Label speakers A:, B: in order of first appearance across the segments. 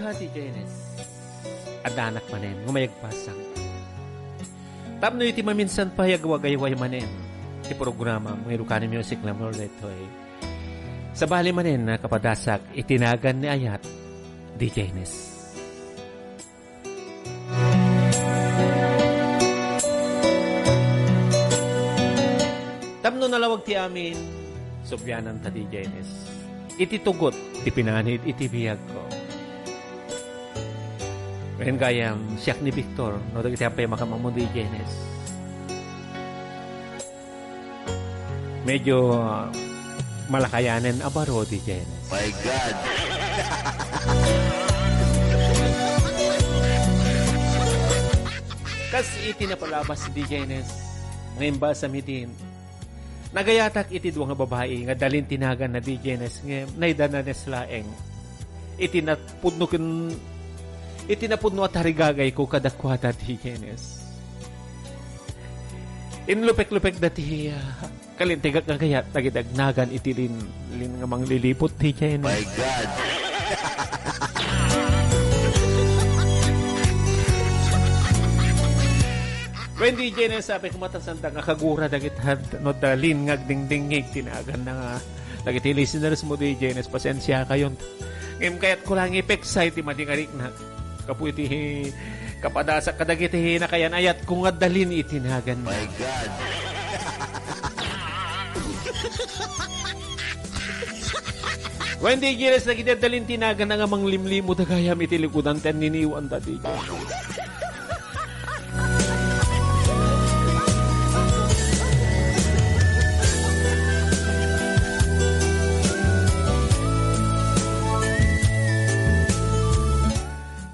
A: ka di Jenes. Adanak manen, ngumayag pasang. Tapno iti maminsan pa yagwagayway manen. Ti programa, mga Ilocano Music lang mo dito eh. Sa bali manen na kapadasak, itinagan ni Ayat di Jenes. Tapno nalawag ti amin, subyanan ta di Jenes. Iti tugot, iti pinanid, iti biyag ko. Ngayon gayang siyak ni Victor, no dagiti apay makamamundo di Jenes. Medyo malakayanan abaro di Jenes.
B: My God!
A: Kas iti na palabas di Jenes, ngayon ba sa mitin, nagayatak iti duwa nga babae, nga dalin tinagan na di Jenes, ngayon naidana neslaeng, iti napudno at harigagay ko kadakwata di Jenes. Inlupek-lupek dati kalintigak nga kaya tagidagnagan iti lin nga manglilipot di Jenes.
B: My God!
A: When di Jenes sabi kumatasanda nga kagura dagit no dalin nga dingdingig tinagan na nga dagiti listeners mo di Jenes pasensya kayon. Ngem kayat ko lang ipexcite ti madingarik na kapuiti kapadasa kadagiti na kayan ayat kung nga dalin itinagan.
B: My God!
A: When di Jenes nagidadalin tinagan na nga manglimlimo dagayam itilikudan ten niniwan dati.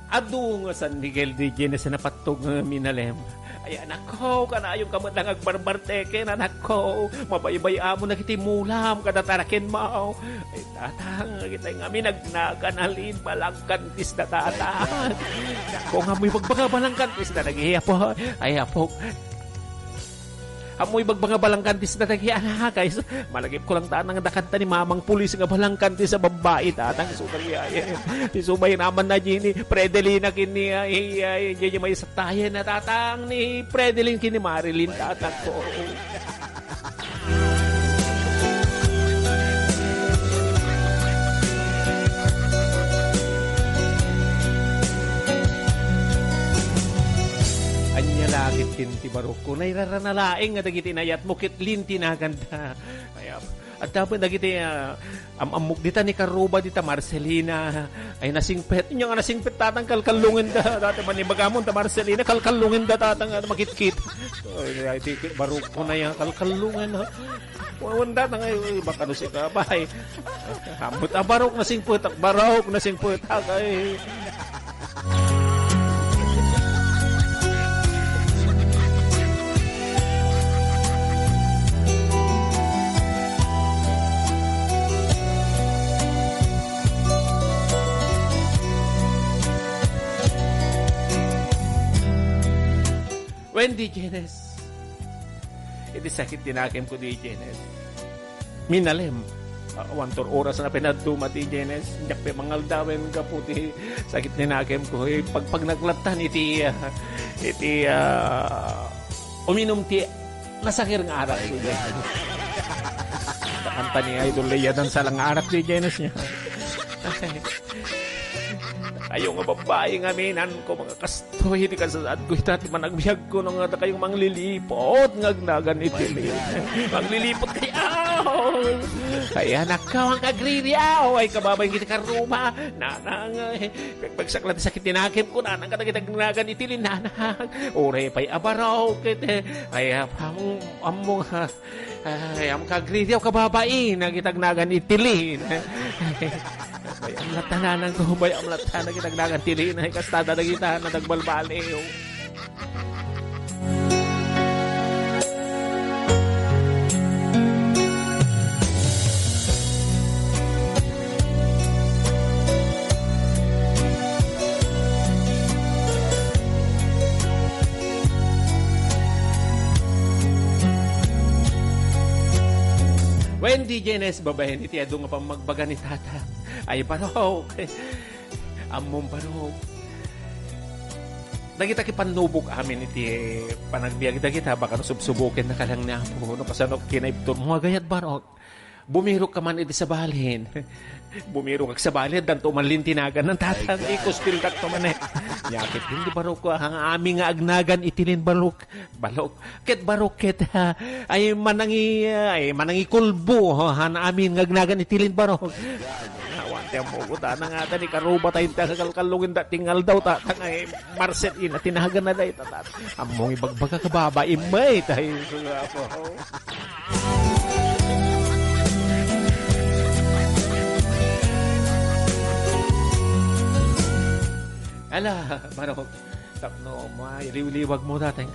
A: Adu nga San Miguel de Jenes na napatog nga minalem. Ay anak ko, kanayong kamot lang agbarbarte anak ko. Mabaybay amo na kiti mulam, kadatarakin mo. Ay tatang, kita nga minagnaganalin, balangkantis na tatang. Ako nga mo'y magbaga balangkantis na nag-iyapo. Ay apok. Amoy bagbanga balangkantis na taghiana guys. Malagip ko lang tanang dakanta ni mamang pulis nga balangkantis sa babae tatang sugariyayan. Isubay naman na Gini Predelina kini ay may satayan na tatang ni Predelin kini Marilyn tatang ko. Lagit kinti baroko na iraranalaing nga dagiti nayat mukit linti na ganda. At dapat dagiti amok dita ni Karuba dita Marcelina ay nasingpet inyo nga nasingpet tatang kalkalungin da dati man ibagamon ta Marcelina kalkalungin da tatang makitkit. Ay baroko na yang kalkalungin ha. Wanda tang ay baka no si kabay. Amot barok nasingpet barok nasingpet ay. When di Jenes, iti sakit tinakim ko di Jenes. Minalem, wantor oras na pinaduma di Jenes. Diyak pe mangal dawen ka puti sakit tinakim ko. Pag naglatan iti uminom ti nasakir nga arak di Jenes. Kanta ni Idol Leia dan salang arak di Jenes niya. Ayaw nga babae nga minan ko mga kastoy di kasasad ko itati managbiag ko nung nga kayong manglilipot ngagnagan itilin. Manglilipot kayo. Kaya nakaw ang kagririyaw ay kababayin kita karuma. Nanang pagsaklat sa kitinakim ko nanang katagitagnagan itilin nanang. Ure pa'y abaraw kite. Ay among ay am kagririyaw kababayin nagitagnagan itilin. Bay amlat tanan ko bay amlat tanan ginagdagan tilin ay kastada na kita na nagbalbaliw. When di Jenes babahin iti adu nga pamagbaga ni tatang ay paraw Among barok. Dagita kipanubok amin iti panagbiag dagita baka subsubukin na kalang na po no kasano kinaipton mga gayat barok. Bumirok ka man iti sa balhin. Bumirok kag sa balhin dan tumanlin tinagan ng tatang ikos pildak to man eh. Yakit hindi barok ko ang aming nga agnagan itilin barok. Balok. Ket barok ket ay manangi kulbo han amin nga agnagan itilin barok. Awan mo ko ta nga tani karuba tayo kalkalungin da tingal daw ta ay Marcel ina tinahagan na day tatat. Among ibagbaga ka baba imay tayo suga po. Ala, barok. Tapno, liwliwag mo dati.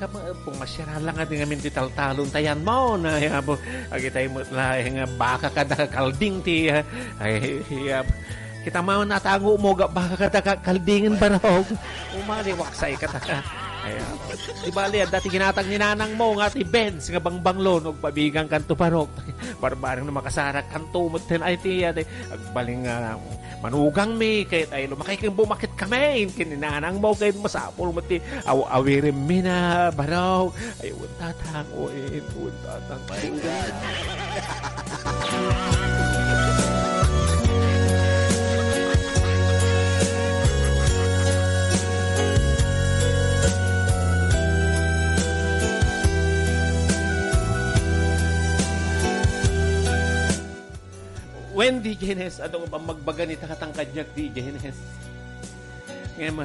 A: Kung masyara lang nga nga minti taltalon tayan mo na yabo. Agi tayo mo nga baka kada kalding ti. Ay, kita mo natango mo baka kada kaldingin barok. Umaliwaksay ka ta. Ay, di bali, dati ginatang ni nanang mo nga ti Benz nga bangbanglo og pabigang kanto parok. Barbarang na makasarak kanto mo ten ay ti agbaling manugang mi kahit ay lumakay kang bumakit kami kininanang mo kahit masapol mo ti awirin mi na baraw ay untatang Wendy Jenes, ano ba magbaga ni takatangkad niya di Jenes? Ngayon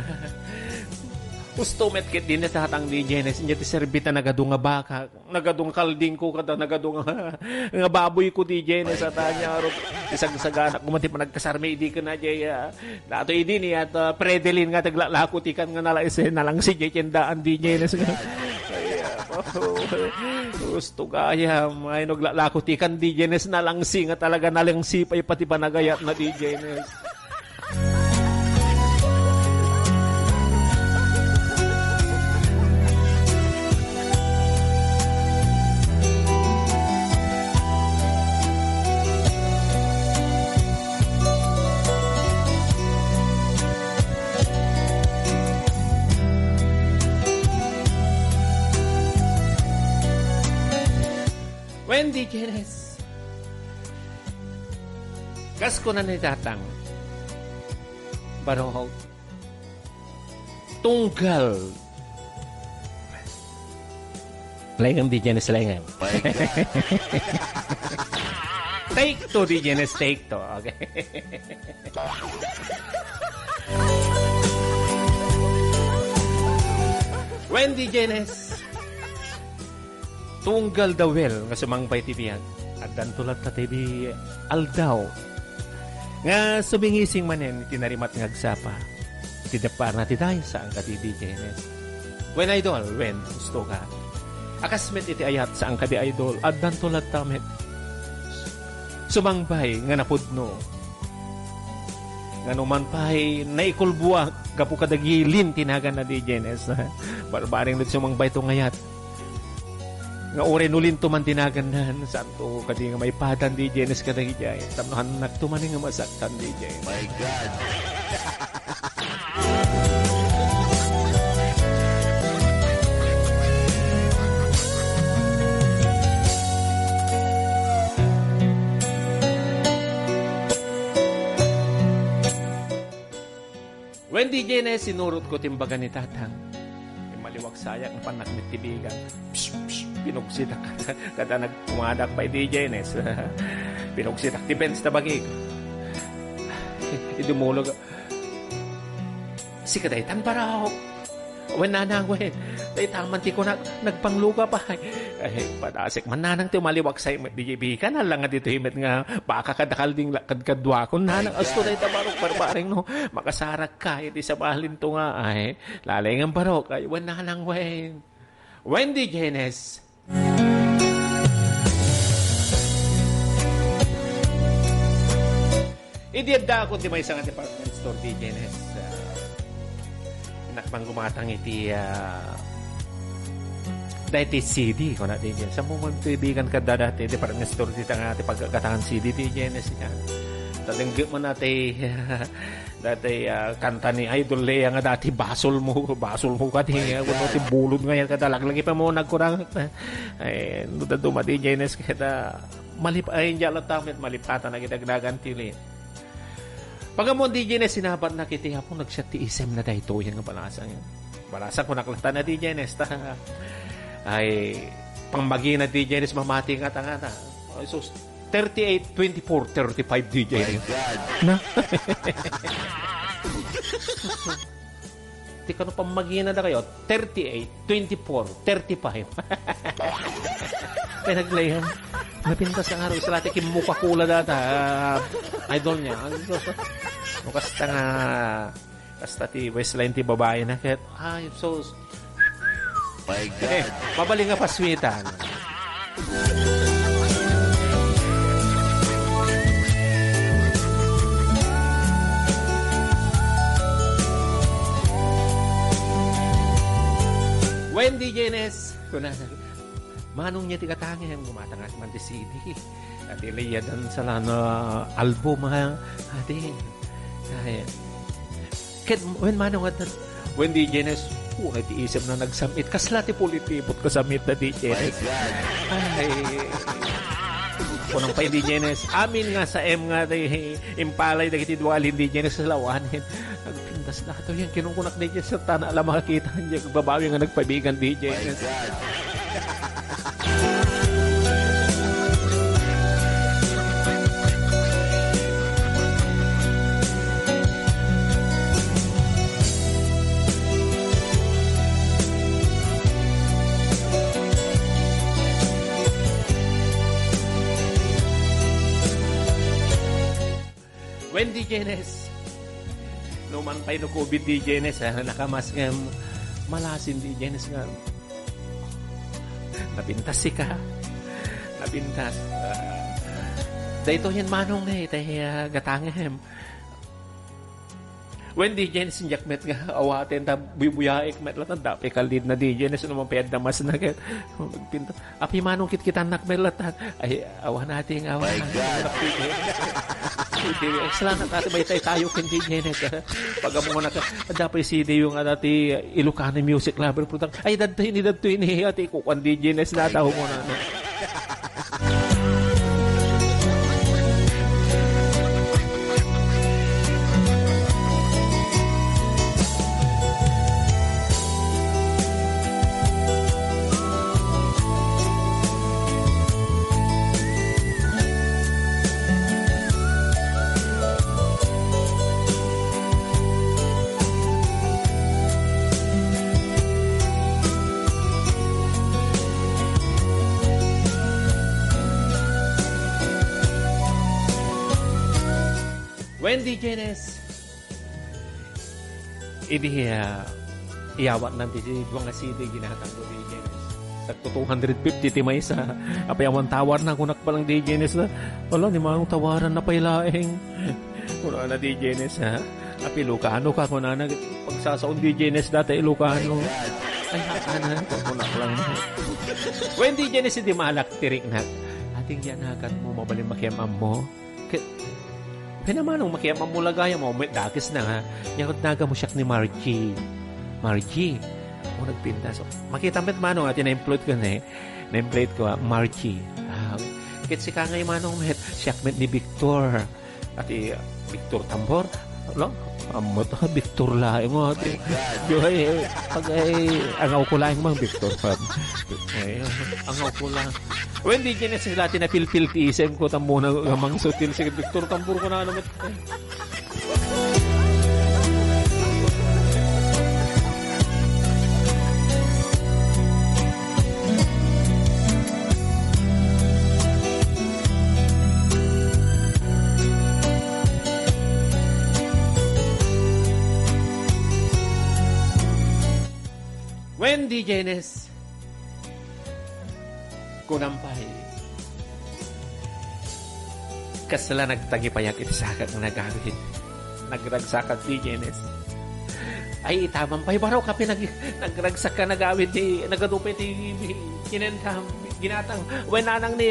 A: gusto met kit din na tatang di Jenes, niya ti serbita nagadung nga baka, nagadung kalding ko kada, nagadung nga baboy ko di Jenes at anya ro isang saganak kumati pa nagkasarme idi ka na jaya. Dato idi ni at predelin nga taglakutikan nga nalaisen na lang si Jendaan di Jenes nga. Gusto kaya may naglalakutikan di Jenes na lang nga talaga na lang sipay pati panagayat na di Jenes. Wendy Jenes. Gas ko na ni tatang. Barong tunggal. Laingan di Jenes laingan. Take to di Jenes, take to. Okay. Wendy Jenes. Tunggal dawel nga sumangbay ti biyag at dan tulad ta tibi aldaw nga subingising manen tinarimat nga agsapa ti depar na ti dayo saan ka ti Jenes. When idol, when gusto ka akasmet iti ayat saan ka di idol at dan tulad tamet sumangbay nga napudno nga numan pahay naikulbuak kapu kadagilin tinagan na di Jenes. Barbaring nag sumangbay to ngayat nga oren ulin tuman tinagandan santo kadi nga may padan di Jenes kadagi jay tamnohan nagtuman nga masaktan di jay. My God. Wendy Jenes sinurot ko timbaga ni tatang maliwag sayak ng panakmit tibigan. Pinugsitak kada nagpumadak pa di Jenes. Pinugsitak ti Benz na bagig. Idumulog. Si kadaytan paraw. Wen nanang wen. Daytaman ti ko nagpangluga pa. Ay padasik man nanang ti maliwag say di bikan lang nga dito himet nga baka kadakal ding kadkadwa kon nanang asto dayta barok barbaring no makasarak ka iti sa bahalin to nga ay lalay nga barok ay wen nanang wen. Wendy Jenes. Idiyadda ako ti may isang department store di Jenes. Nakpang gumatang iti dati CD ko na di Jenes. Sa mga kaibigan ka dati department store di nga iti pagkakatangan CD di Jenes. Talinggi mo natin dati kanta ni Idol Lea nga dati basol mo ka tinga kuno ti bulod nga yan kadalaglagi pa mo nagkurang ay nuda dumati jenes kada malip ay jala tamit malipatan na gidagdagan tili pagamon di jenes sinabat na kiti hapon nagsyat ti isem na dayto yan nga balasa ko naklata na di jenes ta ay pangmagi na di jenes mamati nga tanga so 38, 24, 35 DJ. Na? Di ka no pamagina na kayo. 38, 24, 35. Pinaglayan. Napintas ang araw. Salati kimuka kula data. Idol niya. Kasta nga kasta ti Westline ti babae na. Ay, so my God. Mabaling nga paswitan. Wendy Jenes, manong niya tikatangin, gumatangas man ti CD. At iliyadan sa album, ating. When manong at Wendy Jenes, ay ti isip na nagsamit. Kasla ti politibot kasamit na di Jenes. Ay, kunang pa hindi Jenes. Amin nga sa M nga, impalay na kitidwalin di Jenes sa lawanin. Nagpindas na ito yan. Kinungkunak di Jenes sa tana. Alam makakita niya. Babawi nga nagpabigan di Jenes. Wendy Jenes. Numan pa'y no COVID di Jenes. Nakamas nga malasin di Jenes nga. Napintas si ka. Napintas. Dahito yan manong na gatangem. Wendy Jenes yung jakmet nga awaten ta buyaik met latan dapat kalid na di Jenes naman payad na mas naget magpinta api manong kit-kitan nakmet latan ay awan natin awan salamat natin may tayo kundi Jenes pagamo na dapat si yung dati Ilocano Music Lover product ay dadto ini ati ko kundi Jenes na taho mo na Wendy Jenes. Idi iyawat nanti si Duang Asidi ginatang ko di Jenes. Sakto 250 ti may sa apayawan tawar na kunak palang di Jenes na. Wala ni manong tawaran na pailaeng. Kuna na di Jenes ha. Api Ilocano ka kuna na pagsasaon di Jenes dati Ilocano. Ay hakanan ko kunak lang. Wendy Jenes di malak tirik na. Ating yanakan mo mabalin makiamam mo. Kaya naman nung makiamang mo lagaya mo, may dakis na ha. Yakot naga mo siyak ni Margie. Margie. O nagpinta. So, makita met manong atin na-employed ko na na-employed ko Margie. Kit si kangay manong met, siyak met ni Victor. Ati, Victor Tambor. Ano? Amot ha, Victor laing mo. Pag ay, angaw ko laing mang Victor. Angaw ko lang. Wendy Jenes sila na fil-fil ti isem ko tamo na gamang sutil si Victor Tambor ko na naman. Wendy Jenes kunampay kasala nagtagipayak itisakat na nagagawin nagragsakat di Jenes ay itamang pay baraw kape nagragsak ka nagawin di nagadupay di kinentam ginatang wenanang ni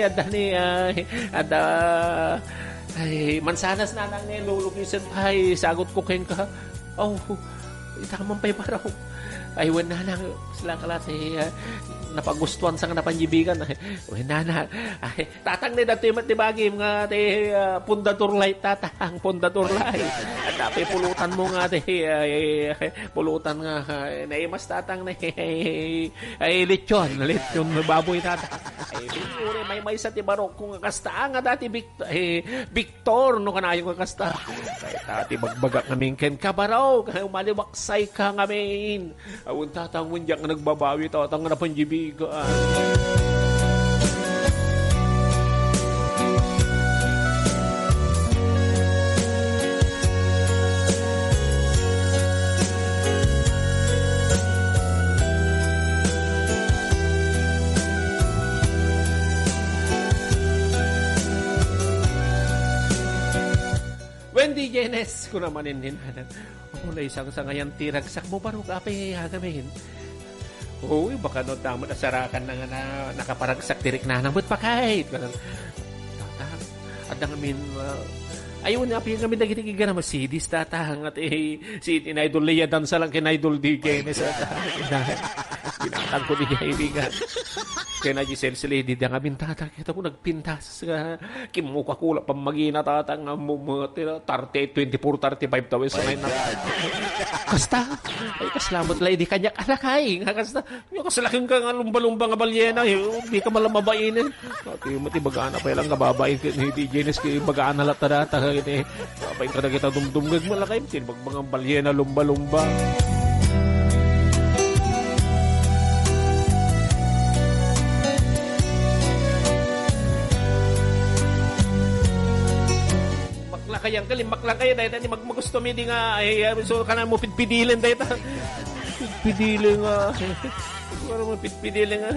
A: Ay, mansanas na lang ngayon, lulukisan pa. Ay, sagot ko kayo ka. Oh, tamang pa'y paraw. Ay, wala na sila kalat. Ay, napagustuhan sa napanjibigan. Ay, wala na. Ay, tatang na dati matibagim nga, ay, pundaturlay, tatang, pundaturlay. At tapay pulutan mo nga, ay, pulutan nga, naimas tatang na, ay, lechon, baboy tatang. Ay, may sa tibarok kung kasta nga dati Victor no kanayo ka kasta. Ay dati bagbagak namin ken kabaraw kay maliwaksay ka ngamin. Awon tatang munjak nga nagbabawi tatang na panjibigan. Wendy Jenes ko naman inhinanan. Ako na isang sa ngayon tiragsak mo parang kapay hagamin. Uy, baka no tama na sarakan na nga na nakaparagsak tirik na nang but pa kahit. At namin, ayun na piyan kami nagitigigan naman CDs tatang at si Idol Leia dansa lang kina Idol D. Jenes at pinatang ko di kaibigan. Kaya na Giselle si Lady da nga bintata. Kita ko nagpintas. Kimuka kula pamagina tatang nga mumuti na 24-35 tawis sa ngayon na. Kasta. Ay kaslamot Lady kanya kalakay. Nga kasta. Yung kasalaking ka nga lumba-lumba nga balyena. Hindi ka malang mabainin. Mati bagaan na pa ilang nga babae. Hindi Jenis kaya bagaan na latadata. Babayin ka na kita dumdumgag malakay. Sinibagbangang balyena lumba-lumba. Kayang kalimak lang kayo dahil magmagusto mi di nga ay so kana mo pidpidilin dahil pidpidilin nga para mo pidpidilin nga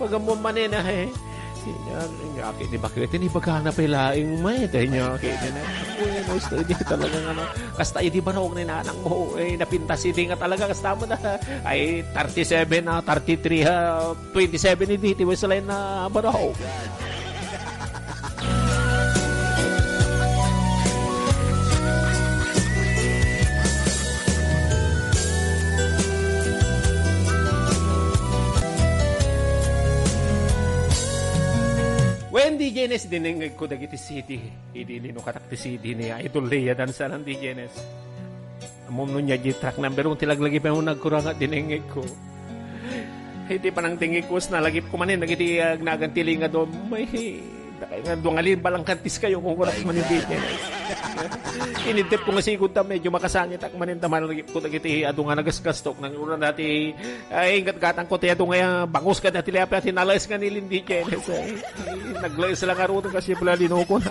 A: pag mo manin na siya akit di bakit ni bagana pala ing may dahil niya akit na no study talaga nga kasta idi barog ni nanang mo napintas idi nga talaga kasta mo na ay 37 33 27 idi tiwas line na barog. Wendy Jenes dinengeg ko dagiti city. Idi no katakti city ni Idol Leia dan sa Wendy Jenes. Amom no nya track number 1 tilaglagi pa mo nagkurang at dinengeg ko. Hindi pa nang tingig ko na lagi ko manin dagiti nagantiling nga do may nga dungalin balang kantis kayo kung kurak man hindi Jenes. Inidip ko nga sigud ta medyo makasangit ak manin ta man ko dagiti adu nga nagasgastok nang una dati ay gatgatang ko ti adu nga bangus ka dati lepa tinalayas nga ni Lindy Jenes. Naglayas lang aruto kasi pala linoko na.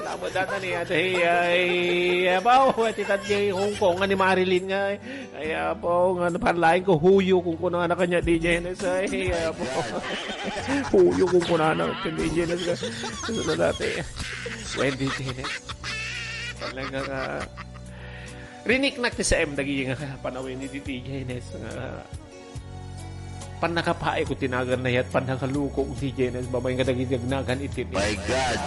A: Salamat data ni ate ay bawo ati tatay Hong Kong nga ni Marilyn nga ay po nga naparlain ko huyo kung kuno na kanya di Jenes ay po huyo kung kuno na di Jenes ka sa dati Wendy Jenes talaga nga rinik nak ti sa M dagi nga panawin ni Titi Jenes nga pan nakapae ko tinagan na yat pan nakalukong si Jenes babay nga dagi gagnagan itin.
B: My God!